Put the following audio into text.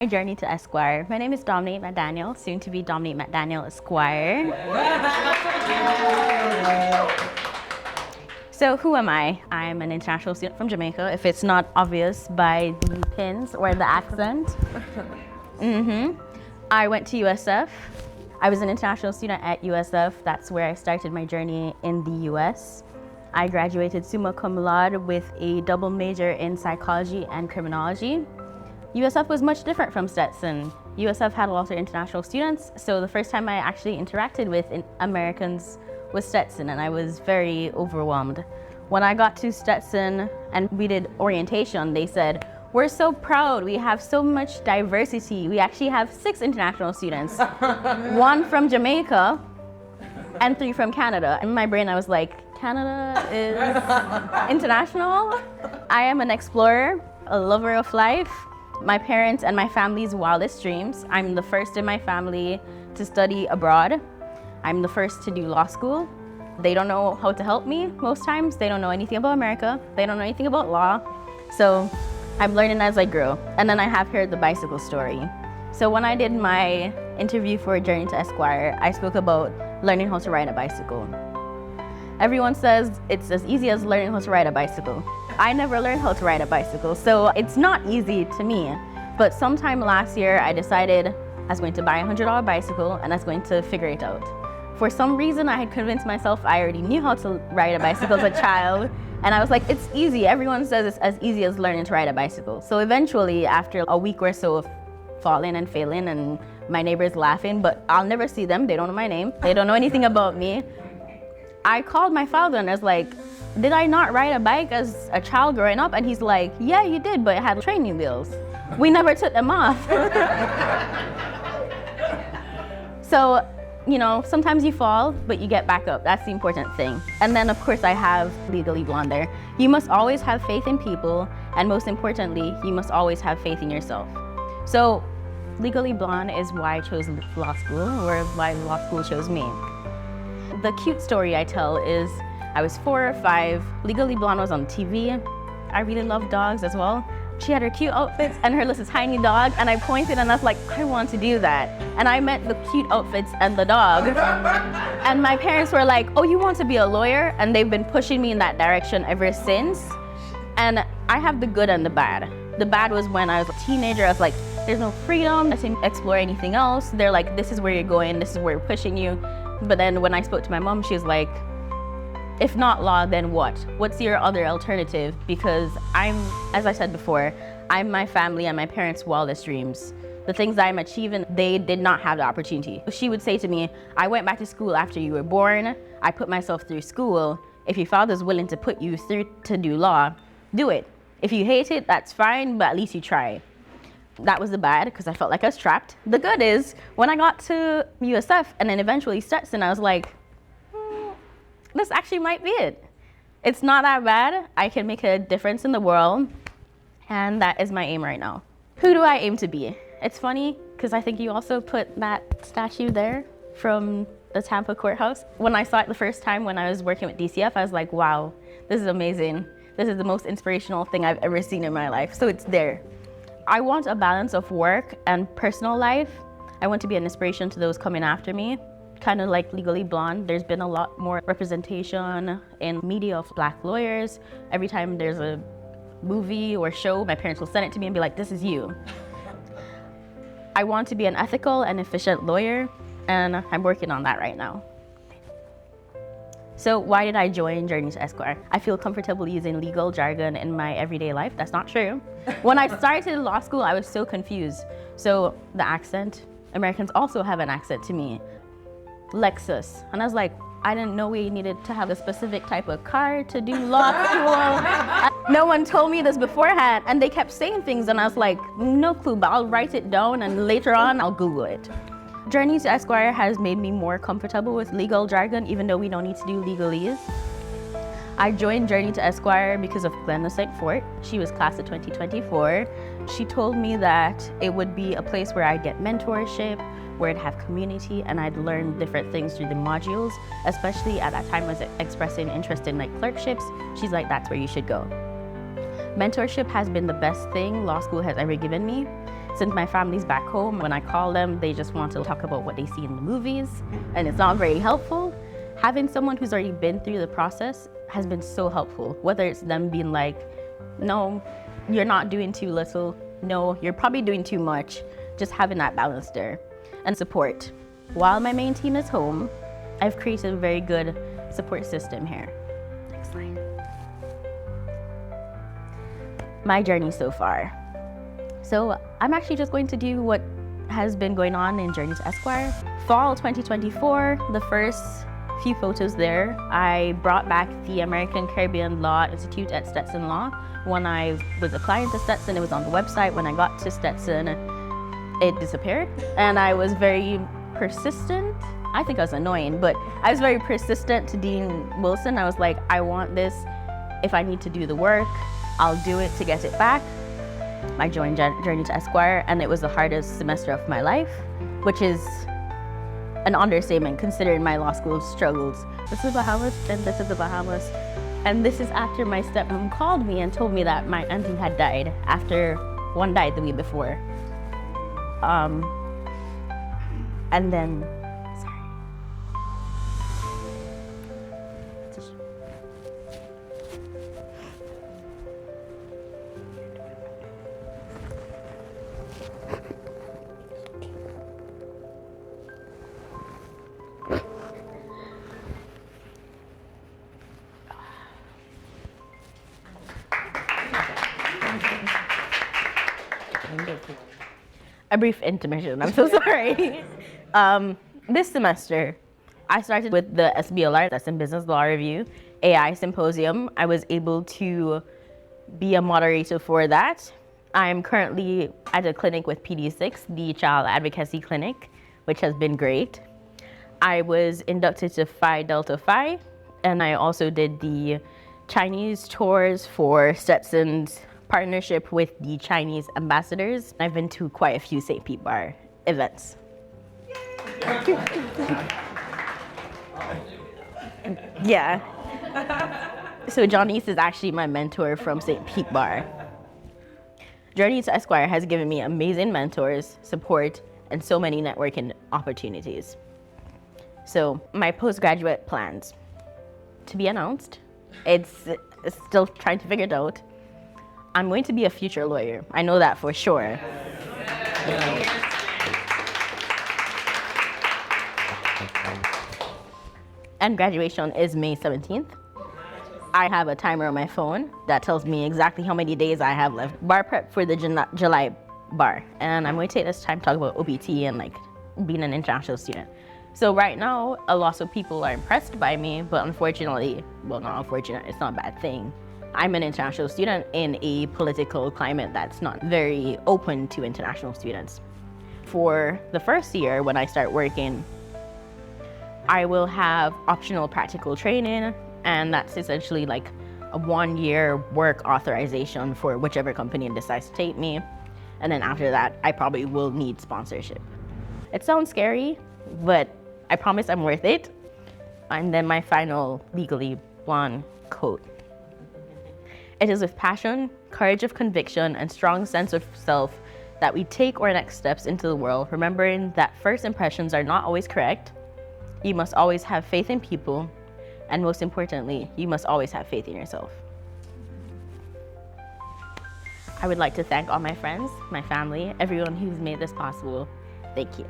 My journey to Esquire. My name is Dominique McDaniel, soon to be Dominique McDaniel Esquire. So who am I? I'm an international student from Jamaica, if it's not obvious by the pins or the accent. I went to USF. I was an international student at USF. That's where I started my journey in the US. I graduated summa cum laude with a double major in psychology and criminology. USF was much different from Stetson. USF had a lot of international students, so the first time I actually interacted with Americans was Stetson, and I was very overwhelmed. When I got to Stetson and we did orientation, they said, "We're so proud, we have so much diversity. We actually have 6 international students, 1 from Jamaica and 3 from Canada." In my brain, I was like, Canada is international? I am an explorer, a lover of life. My parents and my family's wildest dreams. I'm the first in my family to study abroad. I'm the first to do law school. They don't know how to help me most times. They don't know anything about America. They don't know anything about law. So I'm learning as I grow. And then I have heard the bicycle story. So when I did my interview for Journey to Esquire, I spoke about learning how to ride a bicycle. Everyone says it's as easy as learning how to ride a bicycle. I never learned how to ride a bicycle, so it's not easy to me. But sometime last year, I decided I was going to buy a $100 bicycle and I was going to figure it out. For some reason, I had convinced myself I already knew how to ride a bicycle as a child, and I was like, it's easy. Everyone says it's as easy as learning to ride a bicycle. So eventually, after a week or so of falling and failing and my neighbors laughing, but I'll never see them. They don't know my name. They don't know anything about me. I called my father and I was like, did I not ride a bike as a child growing up? And he's like, yeah, you did, but it had training wheels. We never took them off. So, you know, sometimes you fall, but you get back up. That's the important thing. And then, of course, I have Legally Blonde there. You must always have faith in people, and most importantly, you must always have faith in yourself. So, Legally Blonde is why I chose law school, or why law school chose me. The cute story I tell is I was 4 or 5. Legally Blonde was on TV. I really love dogs as well. She had her cute outfits and her little tiny dog, and I pointed and I was like, I want to do that. And I met the cute outfits and the dog. And my parents were like, oh, you want to be a lawyer? And they've been pushing me in that direction ever since. And I have the good and the bad. The bad was when I was a teenager, I was like, there's no freedom, I didn't explore anything else. They're like, this is where you're going, this is where we're pushing you. But then when I spoke to my mom, she was like, if not law, then what? What's your other alternative? Because as I said before, I'm my family and my parents' wildest dreams. The things I'm achieving, they did not have the opportunity. She would say to me, I went back to school after you were born. I put myself through school. If your father's willing to put you through to do law, do it. If you hate it, that's fine, but at least you try. That was the bad, because I felt like I was trapped. The good is, when I got to USF and then eventually Stetson, I was like, this actually might be it. It's not that bad. I can make a difference in the world, and that is my aim right now. Who do I aim to be? It's funny, because I think you also put that statue there from the Tampa courthouse. When I saw it the first time when I was working with DCF, I was like, wow, this is amazing. This is the most inspirational thing I've ever seen in my life, so it's there. I want a balance of work and personal life. I want to be an inspiration to those coming after me. Kind of like Legally Blonde, there's been a lot more representation in media of Black lawyers. Every time there's a movie or show, my parents will send it to me and be like, this is you. I want to be an ethical and efficient lawyer, and I'm working on that right now. So why did I join Journey to Esquire? I feel comfortable using legal jargon in my everyday life. That's not true. When I started law school, I was so confused. So the accent, Americans also have an accent to me. Lexus. And I was like, I didn't know we needed to have a specific type of car to do law school. No one told me this beforehand, and they kept saying things, and I was like, no clue, but I'll write it down, and later on, I'll Google it. Journey to Esquire has made me more comfortable with legal jargon, even though we don't need to do legalese. I joined Journey to Esquire because of Glenna St. Fort. She was class of 2024. She told me that it would be a place where I'd get mentorship, where I'd have community, and I'd learn different things through the modules, especially at that time I was expressing interest in like clerkships. She's like, that's where you should go. Mentorship has been the best thing law school has ever given me. Since my family's back home, when I call them, they just want to talk about what they see in the movies, and it's not very helpful. Having someone who's already been through the process has been so helpful, whether it's them being like, no, you're not doing too little, no, you're probably doing too much, just having that balance there, and support. While my main team is home, I've created a very good support system here. Next slide. My journey so far. So I'm actually just going to do what has been going on in Journey to Esquire. Fall 2024, the first few photos there, I brought back the American Caribbean Law Institute at Stetson Law. When I was applying to Stetson, it was on the website. When I got to Stetson, it disappeared. And I was very persistent. I think I was annoying, but I was very persistent to Dean Wilson. I was like, I want this. If I need to do the work, I'll do it to get it back. I joined Journey to Esquire, and it was the hardest semester of my life, which is an understatement considering my law school struggles. This is Bahamas, and this is the Bahamas. And this is after my stepmom called me and told me that my auntie had died after one died the week before. And then, a brief intermission, I'm so sorry. This semester, I started with the SBLR, that's in Business Law Review, AI Symposium. I was able to be a moderator for that. I'm currently at a clinic with PD6, the Child Advocacy Clinic, which has been great. I was inducted to Phi Delta Phi, and I also did the Chinese tours for Stetson's partnership with the Chinese ambassadors. I've been to quite a few St. Pete Bar events. Yeah. So John East is actually my mentor from St. Pete Bar. Journey to Esquire has given me amazing mentors, support, and so many networking opportunities. So my postgraduate plans to be announced. It's still trying to figure it out. I'm going to be a future lawyer. I know that for sure. And graduation is May 17th. I have a timer on my phone that tells me exactly how many days I have left. Bar prep for the July bar. And I'm going to take this time to talk about OPT and like being an international student. So right now, a lot of people are impressed by me, but unfortunately, well, not unfortunate, it's not a bad thing. I'm an international student in a political climate that's not very open to international students. For the first year, when I start working, I will have optional practical training, and that's essentially like a 1-year work authorization for whichever company decides to take me. And then after that, I probably will need sponsorship. It sounds scary, but I promise I'm worth it. And then my final Legally Blonde quote. It is with passion, courage of conviction, and strong sense of self that we take our next steps into the world, remembering that first impressions are not always correct. You must always have faith in people, and most importantly, you must always have faith in yourself. I would like to thank all my friends, my family, everyone who's made this possible. Thank you.